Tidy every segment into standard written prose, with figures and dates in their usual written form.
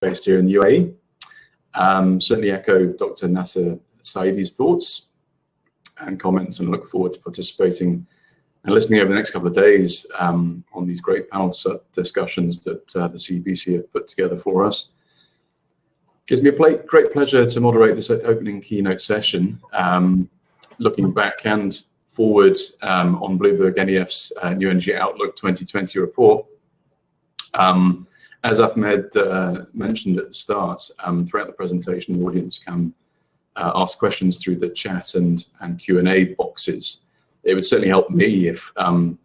based here in the UAE. Certainly echo Dr. Nasser Saeedi's thoughts and comments, and look forward to participating and listening over the next couple of days on these great panel discussions that the CEBC have put together for us. Gives me a great pleasure to moderate this opening keynote session, looking back and forward on BloombergNEF's New Energy Outlook 2020 report. As Ahmed mentioned at the start, throughout the presentation, the audience can ask questions through the chat and Q&A boxes. It would certainly help me if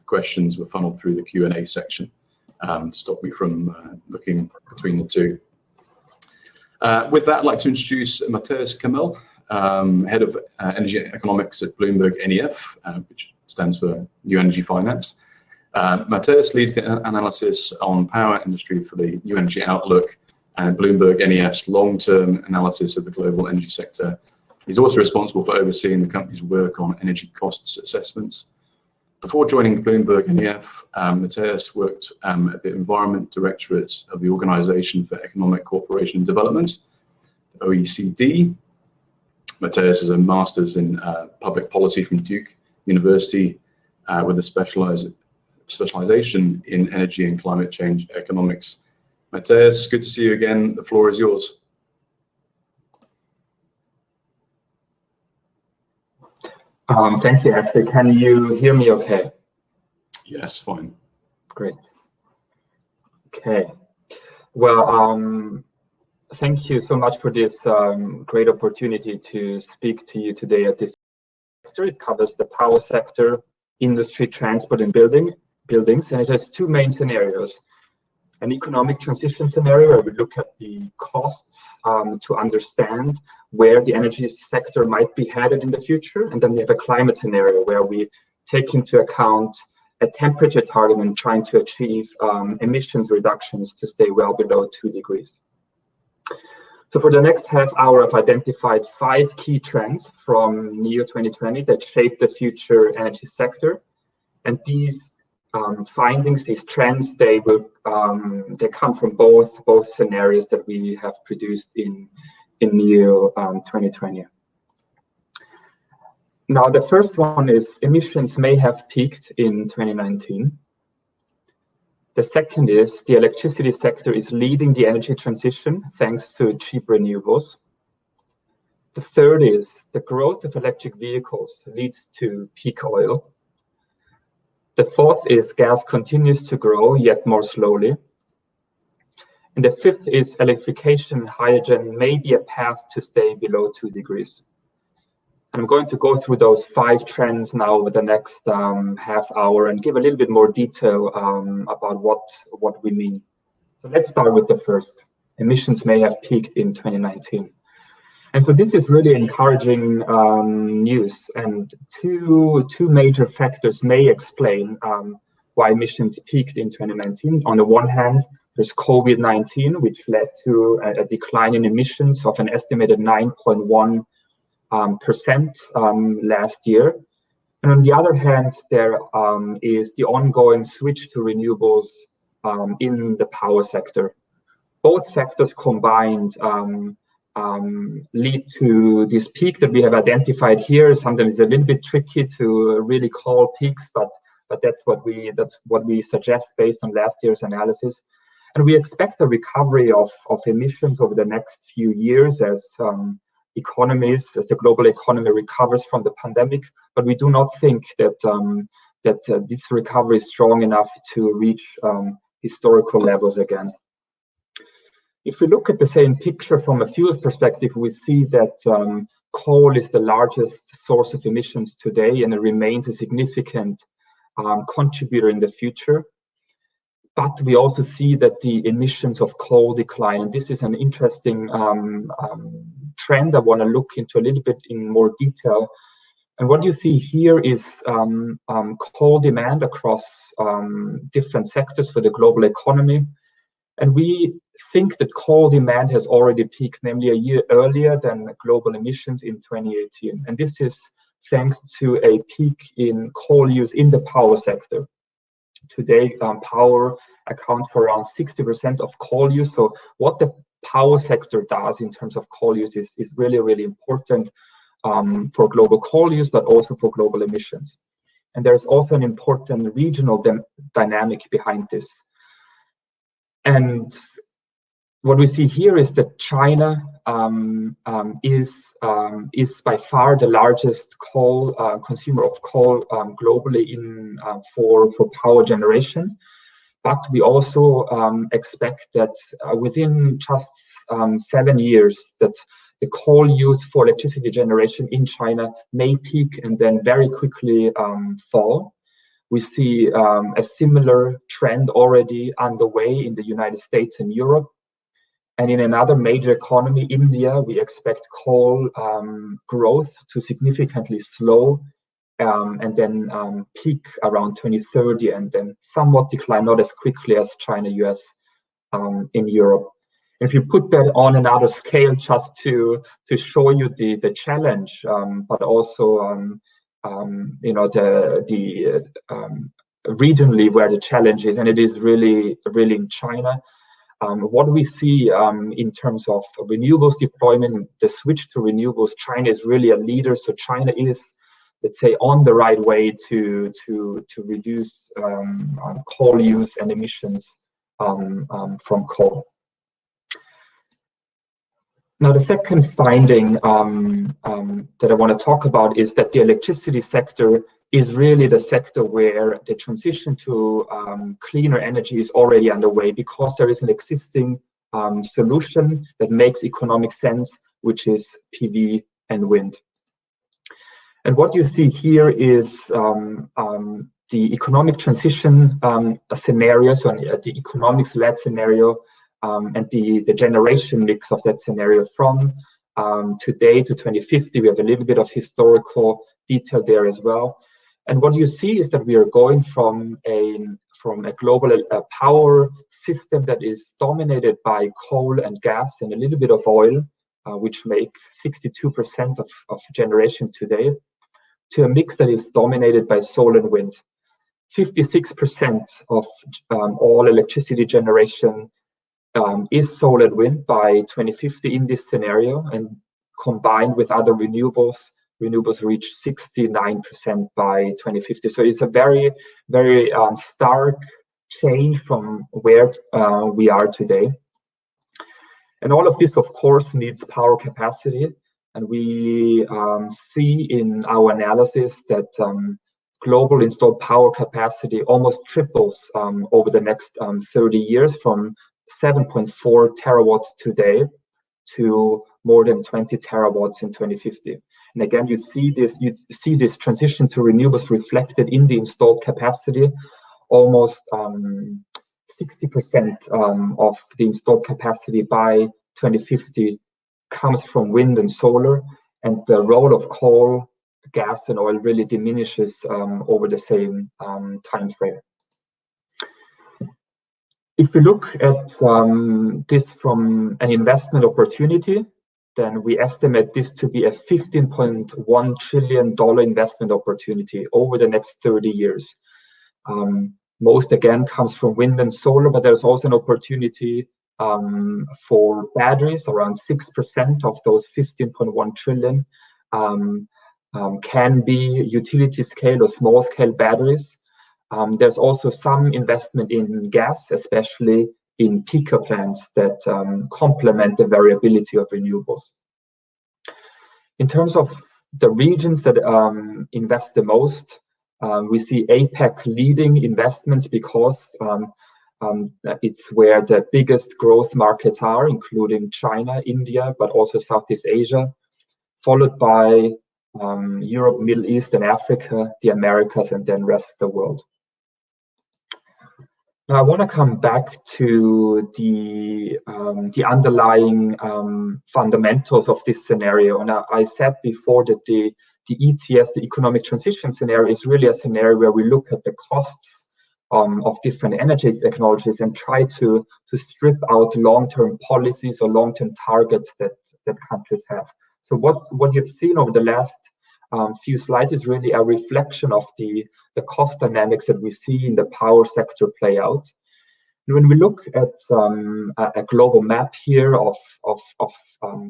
questions were funneled through the Q&A section to stop me from looking between the two. With that, I'd like to introduce Matthias Kimmel, Head of Energy Economics at BloombergNEF, which stands for New Energy Finance. Matthias leads the analysis on power industry for the New Energy Outlook and BloombergNEF's long-term analysis of the global energy sector. He's also responsible for overseeing the company's work on energy costs assessments. Before joining BloombergNEF, Matthias worked at the Environment Directorate of the Organization for Economic Cooperation and Development, the OECD. Matthias is a master's in public policy from Duke University with a specialization in energy and climate change economics. Matthias, good to see you again. The floor is yours. Thank you, Ashley. Can you hear me okay? Yes, fine. Great. Okay. Well, thank you so much for this great opportunity to speak to you today at this sector. It covers the power sector, industry, transport, and buildings, and it has two main scenarios. An economic transition scenario where we look at the costs to understand where the energy sector might be headed in the future. And then we have a climate scenario where we take into account a temperature target and trying to achieve emissions reductions to stay well below 2 degrees. So for the next half hour, I've identified 5 key trends from NEO 2020 that shape the future energy sector. And these findings, these trends, they come from both scenarios that we have produced in NEO 2020. Now, the first one is emissions may have peaked in 2019. The second is the electricity sector is leading the energy transition thanks to cheap renewables. The third is the growth of electric vehicles leads to peak oil. The fourth is gas continues to grow, yet more slowly. And the fifth is electrification and hydrogen may be a path to stay below 2 degrees. And I'm going to go through those 5 trends now over the next half hour and give a little bit more detail about what we mean. So let's start with the first. Emissions may have peaked in 2019. And so this is really encouraging news, and two major factors may explain why emissions peaked in 2019. On the one hand, there's COVID-19, which led to a decline in emissions of an estimated 9.1% last year. And on the other hand, there is the ongoing switch to renewables in the power sector. Both factors combined lead to this peak that we have identified here. Sometimes it's a little bit tricky to really call peaks, but that's what we suggest based on last year's analysis. And we expect a recovery of emissions over the next few years as the global economy recovers from the pandemic. But we do not think that this recovery is strong enough to reach historical levels again. If we look at the same picture from a fuels perspective, we see that coal is the largest source of emissions today, and it remains a significant contributor in the future. But we also see that the emissions of coal decline, and this is an interesting trend I want to look into a little bit in more detail. And what you see here is coal demand across different sectors for the global economy. And we think that coal demand has already peaked, namely a year earlier than global emissions in 2018. And this is thanks to a peak in coal use in the power sector. Today, power accounts for around 60% of coal use. So what the power sector does in terms of coal use is really, really important for global coal use, but also for global emissions. And there's also an important regional dynamic behind this. And what we see here is that China is by far the largest coal consumer of coal globally for power generation. But we also expect that within just 7 years, that the coal use for electricity generation in China may peak and then very quickly fall. We see a similar trend already underway in the United States and Europe. And in another major economy, India, we expect coal growth to significantly slow and then peak around 2030 and then somewhat decline, not as quickly as China, US, in Europe. If you put that on another scale, just to show you the challenge, but also regionally where the challenge is, and it is really in China. What we see in terms of renewables deployment, the switch to renewables, China is really a leader. So China is, let's say, on the right way to reduce coal use and emissions from coal. Now, the second finding that I want to talk about is that the electricity sector is really the sector where the transition to cleaner energy is already underway, because there is an existing solution that makes economic sense, which is PV and wind. And what you see here is the economic transition scenario, so the economics-led scenario, and the generation mix of that scenario from today to 2050. We have a little bit of historical detail there as well. And what you see is that we are going from a global power system that is dominated by coal and gas and a little bit of oil, which make 62% of generation today, to a mix that is dominated by solar and wind. 56% of all electricity generation is solar and wind by 2050 in this scenario, and combined with other renewables reach 69% by 2050. So it's a very, very stark change from where we are today. And all of this, of course, needs power capacity. And we see in our analysis that global installed power capacity almost triples over the next 30 years, from 7.4 terawatts today to more than 20 terawatts in 2050. And again, you see this transition to renewables reflected in the installed capacity. Almost 60% of the installed capacity by 2050 comes from wind and solar, and the role of coal, gas, and oil really diminishes over the same time frame. If we look at this from an investment opportunity, then we estimate this to be a $15.1 trillion investment opportunity over the next 30 years. Most, again, comes from wind and solar, but there's also an opportunity for batteries. Around 6% of those 15.1 trillion can be utility scale or small scale batteries. There's also some investment in gas, especially in peaker plants that complement the variability of renewables. In terms of the regions that invest the most, we see APAC leading investments because it's where the biggest growth markets are, including China, India, but also Southeast Asia, followed by Europe, Middle East, and Africa, the Americas, and then rest of the world. Now, I want to come back to the underlying fundamentals of this scenario. And I said before that the ETS, the economic transition scenario, is really a scenario where we look at the costs of different energy technologies and try to strip out long-term policies or long-term targets that countries have. So what you've seen over the last few slides is really a reflection of the cost dynamics that we see in the power sector play out. When we look at a global map here of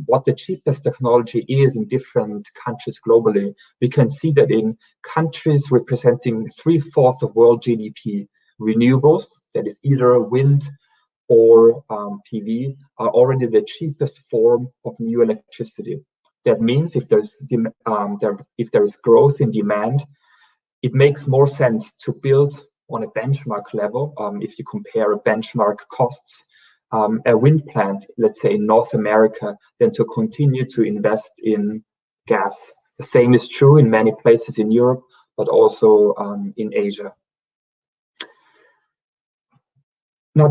what the cheapest technology is in different countries globally, we can see that in countries representing 3/4 of world GDP, renewables, that is either wind or PV, are already the cheapest form of new electricity. That means if there is growth in demand, it makes more sense to build on a benchmark level, if you compare benchmark costs, a wind plant, let's say in North America, than to continue to invest in gas. The same is true in many places in Europe, but also in Asia. Now,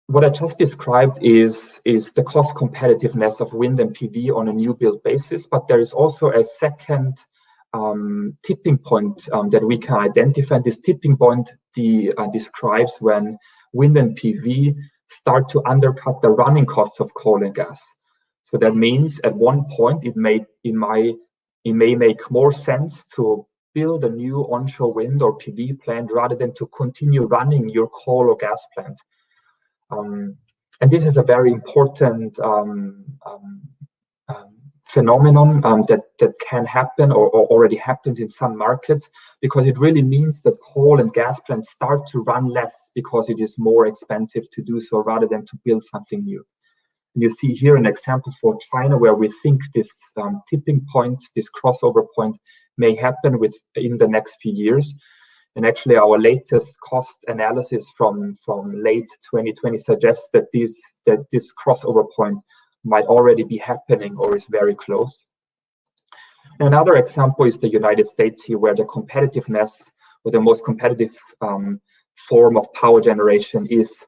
what I just described is the cost competitiveness of wind and PV on a new build basis, but there is also a second tipping point that we can identify. This tipping point describes when wind and PV start to undercut the running costs of coal and gas. So that means at one point it may make more sense to build a new onshore wind or PV plant rather than to continue running your coal or gas plant. And this is a very important phenomenon that can happen or already happens in some markets, because it really means that coal and gas plants start to run less because it is more expensive to do so rather than to build something new. And you see here an example for China where we think this tipping point, this crossover point, may happen within the next few years. And actually our latest cost analysis from late 2020 suggests that this crossover point might already be happening or is very close. Another example is the United States here, where the competitiveness or the most competitive form of power generation is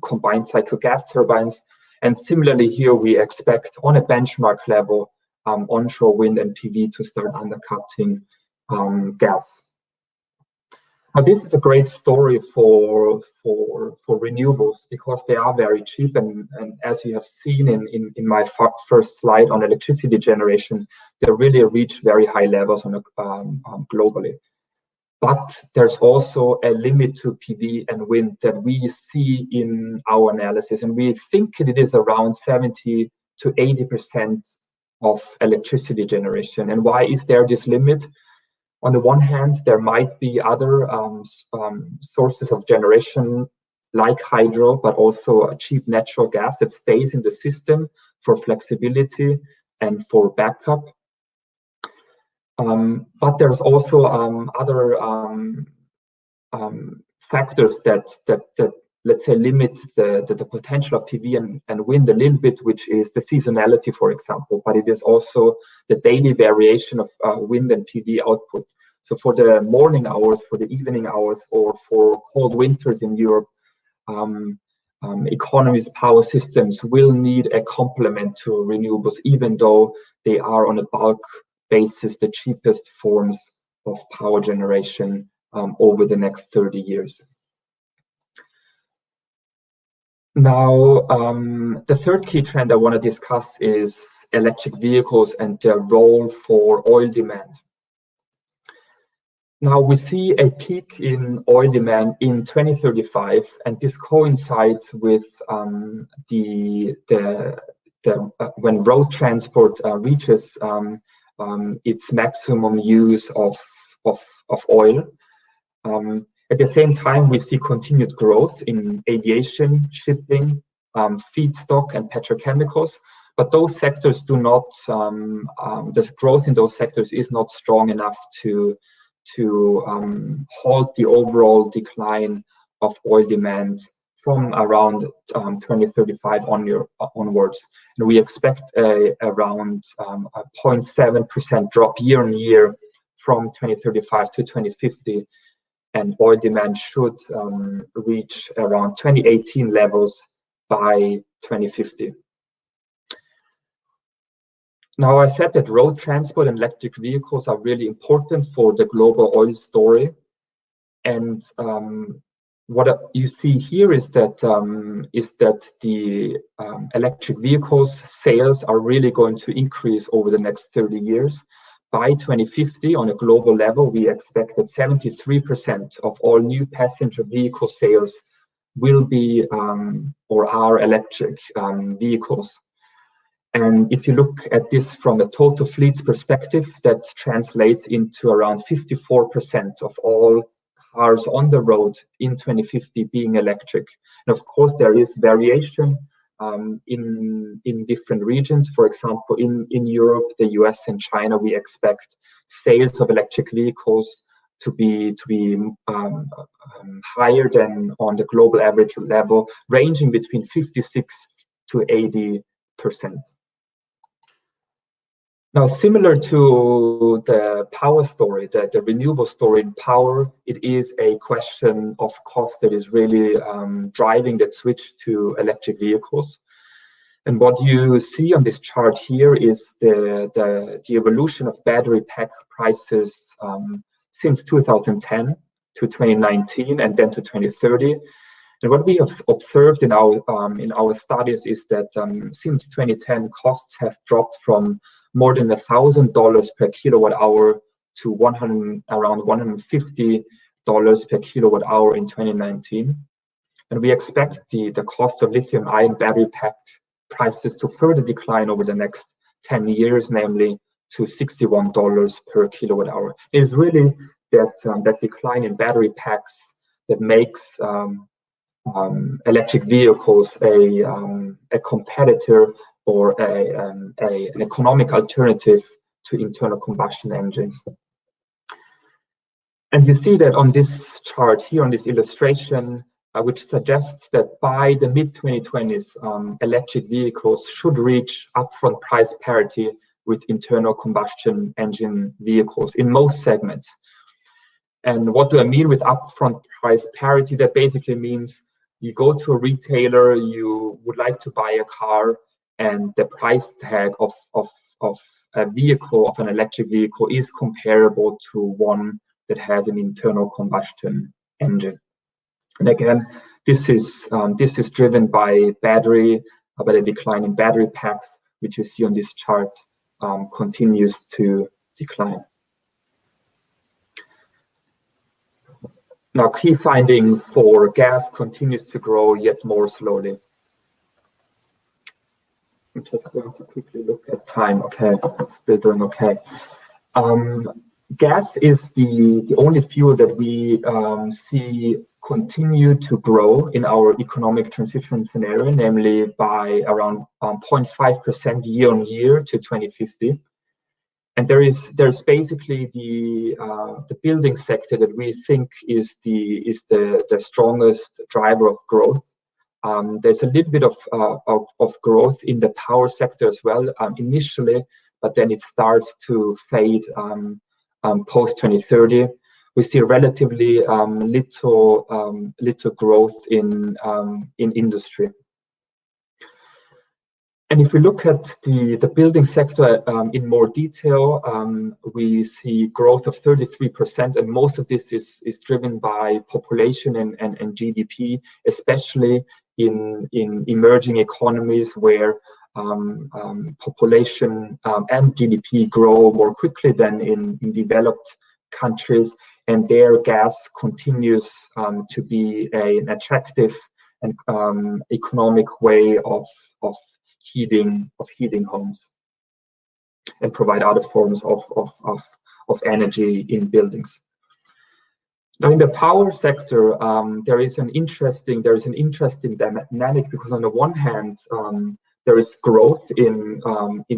combined cycle gas turbines. And similarly here, we expect on a benchmark level, onshore wind and PV to start undercutting gas. Now, this is a great story for renewables because they are very cheap, and as you have seen in my first slide on electricity generation, they really reach very high levels globally. But there's also a limit to PV and wind that we see in our analysis, and we think it is around 70 to 80% of electricity generation. And why is there this limit? On the one hand, there might be other sources of generation like hydro, but also a cheap natural gas that stays in the system for flexibility and for backup. But there's also other factors that let's say limit the potential of PV and wind a little bit, which is the seasonality, for example, but it is also the daily variation of wind and PV output. So for the morning hours, for the evening hours, or for cold winters in Europe, economies, power systems will need a complement to renewables, even though they are on a bulk basis the cheapest forms of power generation over the next 30 years. Now, the third key trend I want to discuss is electric vehicles and their role for oil demand. Now, we see a peak in oil demand in 2035, and this coincides with when road transport reaches its maximum use of oil. At the same time, we see continued growth in aviation, shipping, feedstock, and petrochemicals. But those sectors do not, the growth in those sectors is not strong enough to halt the overall decline of oil demand from around 2035 onwards. And we expect around a 0.7% drop year on year from 2035 to 2050. And oil demand should reach around 2018 levels by 2050. Now, I said that road transport and electric vehicles are really important for the global oil story. And what you see here is that the electric vehicles sales are really going to increase over the next 30 years. By 2050, on a global level, we expect that 73% of all new passenger vehicle sales will be or are electric vehicles. And if you look at this from a total fleets perspective, that translates into around 54% of all cars on the road in 2050 being electric. And of course, there is variation in different regions. For example, in Europe, the US, and China, we expect sales of electric vehicles to be higher than on the global average level, ranging between 56 to 80%. Now, similar to the power story, the renewable story in power, it is a question of cost that is really driving that switch to electric vehicles. And what you see on this chart here is the evolution of battery pack prices since 2010 to 2019 and then to 2030. And what we have observed in our studies is that since 2010, costs have dropped from more than $1,000 per kilowatt hour to around $150 per kilowatt hour in 2019. And we expect the cost of lithium-ion battery pack prices to further decline over the next 10 years, namely to $61 per kilowatt hour. It is really that decline in battery packs that makes electric vehicles a competitor or an economic alternative to internal combustion engines. And you see that on this chart here, on this illustration, which suggests that by the mid-2020s, electric vehicles should reach upfront price parity with internal combustion engine vehicles in most segments. And what do I mean with upfront price parity? That basically means you go to a retailer, you would like to buy a car, and the price tag of a vehicle, of an electric vehicle, is comparable to one that has an internal combustion engine. And again, this is driven by the decline in battery packs, which you see on this chart continues to decline. Now, key finding for gas continues to grow yet more slowly. I'm just going to quickly look at time. Okay, still doing okay. Gas is the only fuel that we see continue to grow in our economic transition scenario, namely by around 0.5% year on year to 2050. And there's basically the building sector that we think is the strongest driver of growth. There's a little bit of growth in the power sector as well initially, but then it starts to fade post 2030. We see relatively little growth in industry. And if we look at the building sector in more detail, we see growth of 33%, and most of this is driven by population and GDP, especially in emerging economies where population and GDP grow more quickly than in developed countries, and their gas continues to be an attractive and economic way of heating homes and provide other forms of energy in buildings. Now, in the power sector, there is an interesting dynamic, because on the one hand, there is growth in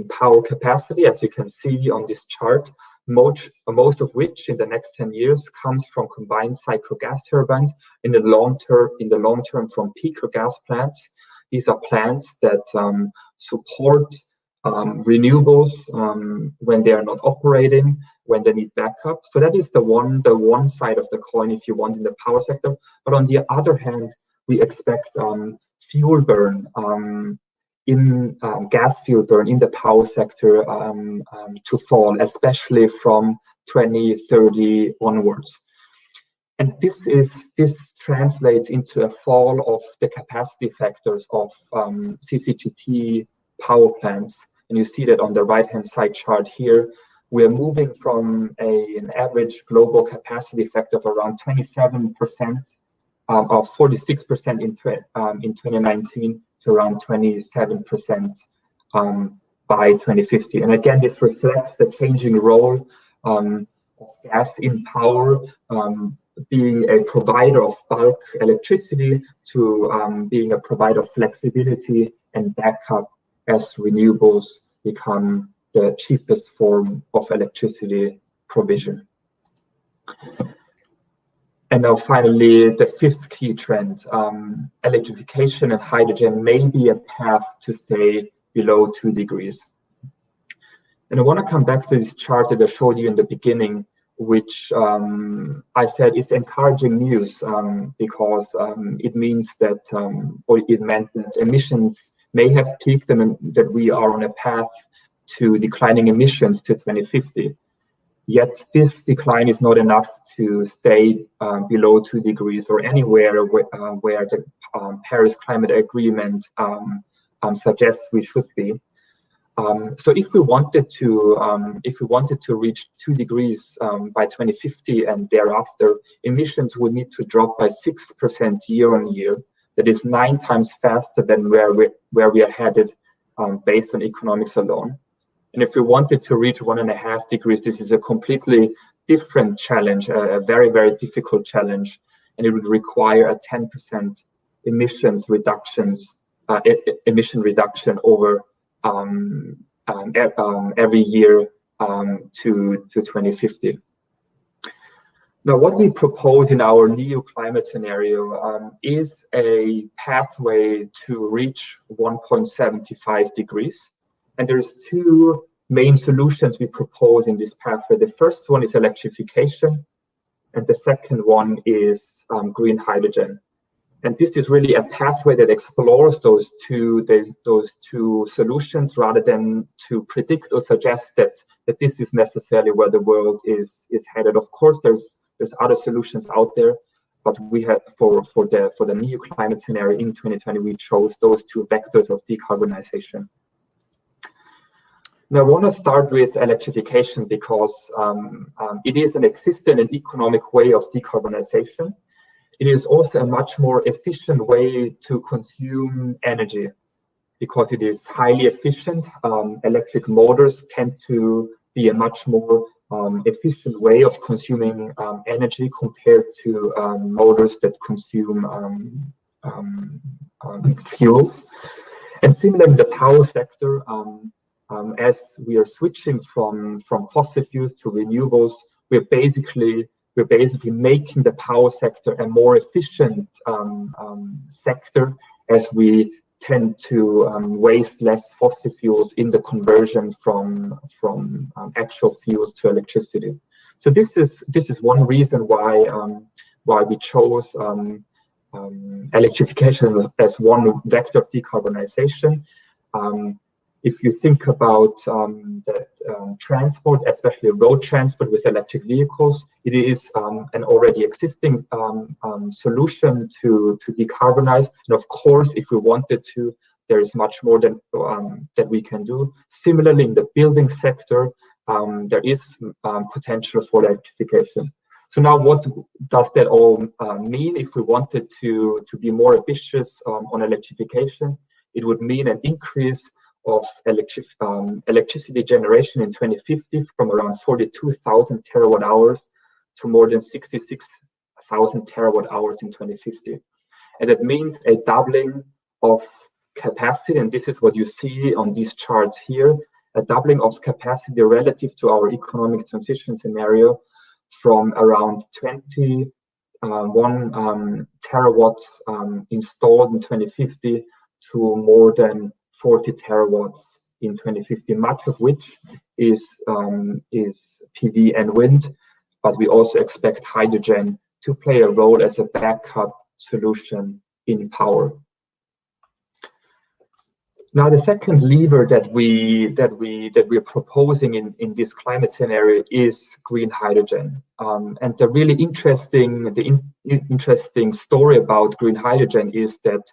power capacity, as you can see on this chart, most of which in the next 10 years comes from combined cycle gas turbines, in the long term from peaker gas plants. These are plants that support renewables when they are not operating, when they need backup. So that is the one side of the coin, if you want, in the power sector. But on the other hand, we expect fuel burn gas fuel burn in the power sector to fall, especially from 2030 onwards. And this translates into a fall of the capacity factors of CCGT power plants. And you see that on the right-hand side chart here. We're moving from an average global capacity factor of around 27% of 46% in 2019 to around 27% by 2050. And again, this reflects the changing role of gas in power, being a provider of bulk electricity to being a provider of flexibility and backup as renewables become the cheapest form of electricity provision. And now finally, the fifth key trend, electrification and hydrogen may be a path to stay below 2 degrees. And I want to come back to this chart that I showed you in the beginning, which I said is encouraging news because it means that, or it meant that emissions may have peaked and that we are on a path to declining emissions to 2050. Yet this decline is not enough to stay below 2 degrees or anywhere where the Paris Climate Agreement suggests we should be. So if we wanted to reach 2 degrees by 2050 and thereafter, emissions would need to drop by 6% year on year. That is 9 times faster than where we are headed based on economics alone. And if we wanted to reach 1.5 degrees, this is a completely different challenge, a very, very difficult challenge, and it would require a 10% emission reduction over every year to 2050. Now, what we propose in our new climate scenario is a pathway to reach 1.75 degrees. And there's 2 main solutions we propose in this pathway. The first one is electrification, and the second one is green hydrogen. And this is really a pathway that explores those two solutions rather than to predict or suggest that this is necessarily where the world is headed. Of course, there's other solutions out there, but we have for the new climate scenario in 2020, we chose those 2 vectors of decarbonization. Now, I want to start with electrification because it is an existing and economic way of decarbonization. It is also a much more efficient way to consume energy because it is highly efficient. Electric motors tend to be a much more efficient way of consuming energy compared to motors that consume fuels. And similarly, in the power sector, as we are switching from fossil fuels to renewables, we're basically making the power sector a more efficient sector as we tend to waste less fossil fuels in the conversion from actual fuels to electricity. So this is one reason why we chose electrification as one vector of decarbonization. If you think about transport, especially road transport with electric vehicles, it is an already existing solution to decarbonize. And of course, if we wanted to, there is much more that we can do. Similarly, in the building sector, there is potential for electrification. So now what does that all mean? If we wanted to be more ambitious on electrification, it would mean an increase of electricity generation in 2050 from around 42,000 terawatt hours to more than 66,000 terawatt hours in 2050. And that means a doubling of capacity, and this is what you see on these charts here, a doubling of capacity relative to our economic transition scenario from around 21 terawatts installed in 2050 to more than 40 terawatts in 2050, much of which is PV and wind, but we also expect hydrogen to play a role as a backup solution in power. Now, the second lever that we're proposing in this climate scenario is green hydrogen. And the really interesting story about green hydrogen is that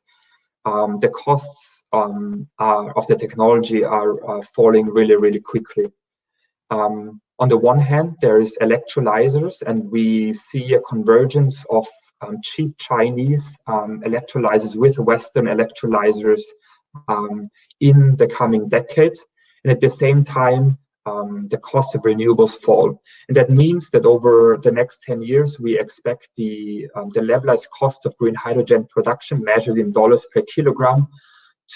the costs of the technology are falling really, really quickly. On the one hand, there is electrolyzers, and we see a convergence of cheap Chinese electrolyzers with Western electrolyzers in the coming decades. And at the same time, the cost of renewables fall. And that means that over the next 10 years, we expect the levelized cost of green hydrogen production measured in dollars per kilogram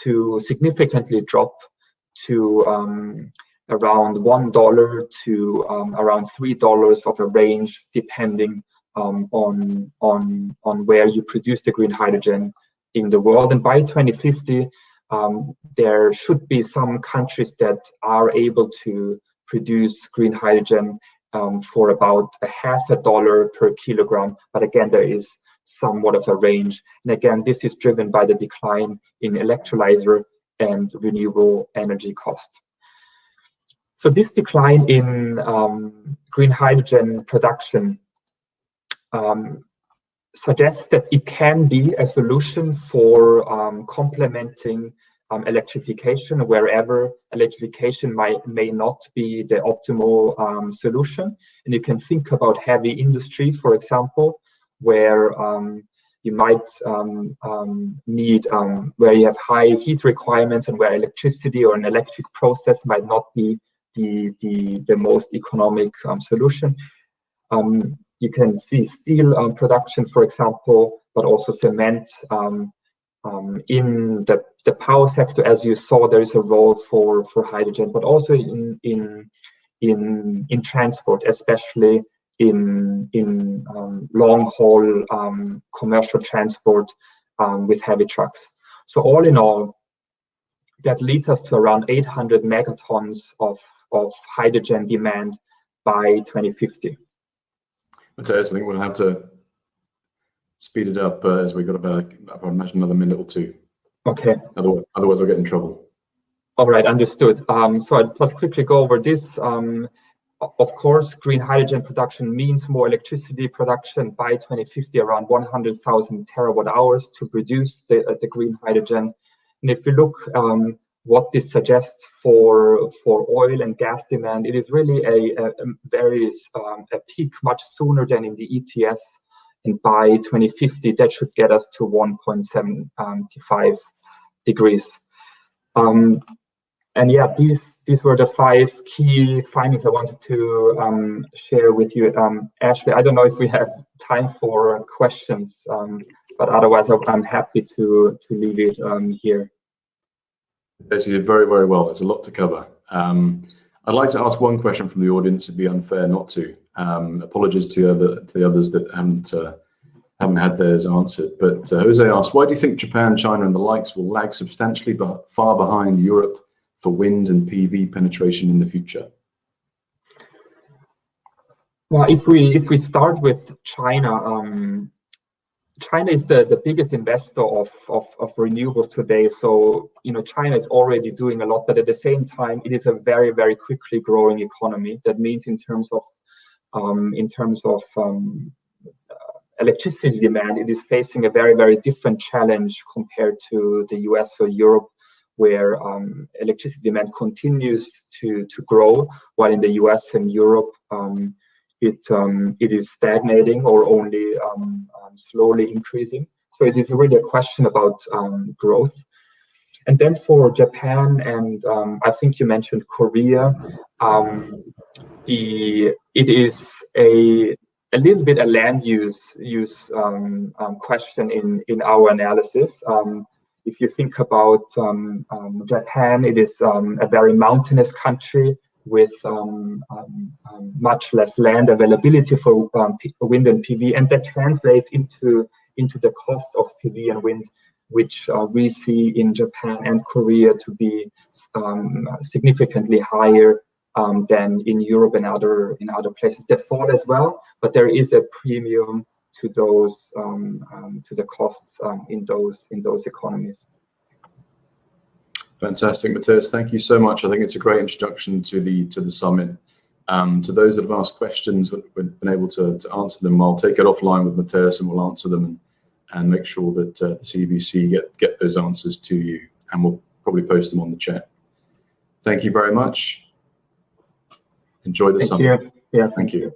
to significantly drop to around $1 to around $3 of a range, depending on where you produce the green hydrogen in the world. And by 2050, there should be some countries that are able to produce green hydrogen for about $0.50 per kilogram. But again, there is somewhat of a range. And again, this is driven by the decline in electrolyzer and renewable energy cost. So this decline in green hydrogen production suggests that it can be a solution for complementing electrification wherever electrification may not be the optimal solution. And you can think about heavy industry, for example, where you might need, where you have high heat requirements and where electricity or an electric process might not be the most economic solution. You can see steel production, for example, but also cement. In the power sector, as you saw, there is a role for hydrogen, but also in transport, especially in long haul commercial transport with heavy trucks. So all in all, that leads us to around 800 megatons of hydrogen demand by 2050. Matthias, I think we'll have to speed it up as we've got about, I imagine, another minute or two. Okay. Otherwise I'll get in trouble. All right, understood. So I'll just quickly go over this. Of course, green hydrogen production means more electricity production by 2050, around 100,000 terawatt hours to produce the green hydrogen. And if you look what this suggests for oil and gas demand, it is really a peak much sooner than in the ETS. And by 2050, that should get us to 1.75 degrees. And yeah, these were the 5 key findings I wanted to share with you. Ashley, I don't know if we have time for questions, but otherwise I'm happy to leave it here. Yes, you did very, very well. There's a lot to cover. I'd like to ask one question from the audience. It'd be unfair not to. Apologies to the others that haven't had theirs answered. But Jose asked, why do you think Japan, China, and the likes will lag substantially far behind Europe for wind and PV penetration in the future? Well, if we start with China, China is the biggest investor of renewables today. So, China is already doing a lot, but at the same time, it is a very, very quickly growing economy. That means in terms of electricity demand, it is facing a very, very different challenge compared to the US or Europe, where electricity demand continues to grow, while in the US and Europe, it is stagnating or only slowly increasing. So it is really a question about growth. And then for Japan and I think you mentioned Korea, it is a little bit a land use question in our analysis. If you think about Japan, it is a very mountainous country with much less land availability for wind and PV, and that translates into the cost of PV and wind, which we see in Japan and Korea to be significantly higher than in Europe and other places. That fall as well, but there is a premium to those to the costs in those economies. Fantastic, Matthias. Thank you so much. I think it's a great introduction to the summit. To those that have asked questions, we've been able to answer them. I'll take it offline with Matthias and we'll answer them and make sure that the CEBC get those answers to you, and we'll probably post them on the chat. Thank you very much. Enjoy the summit. Thank you. Yeah, thank you.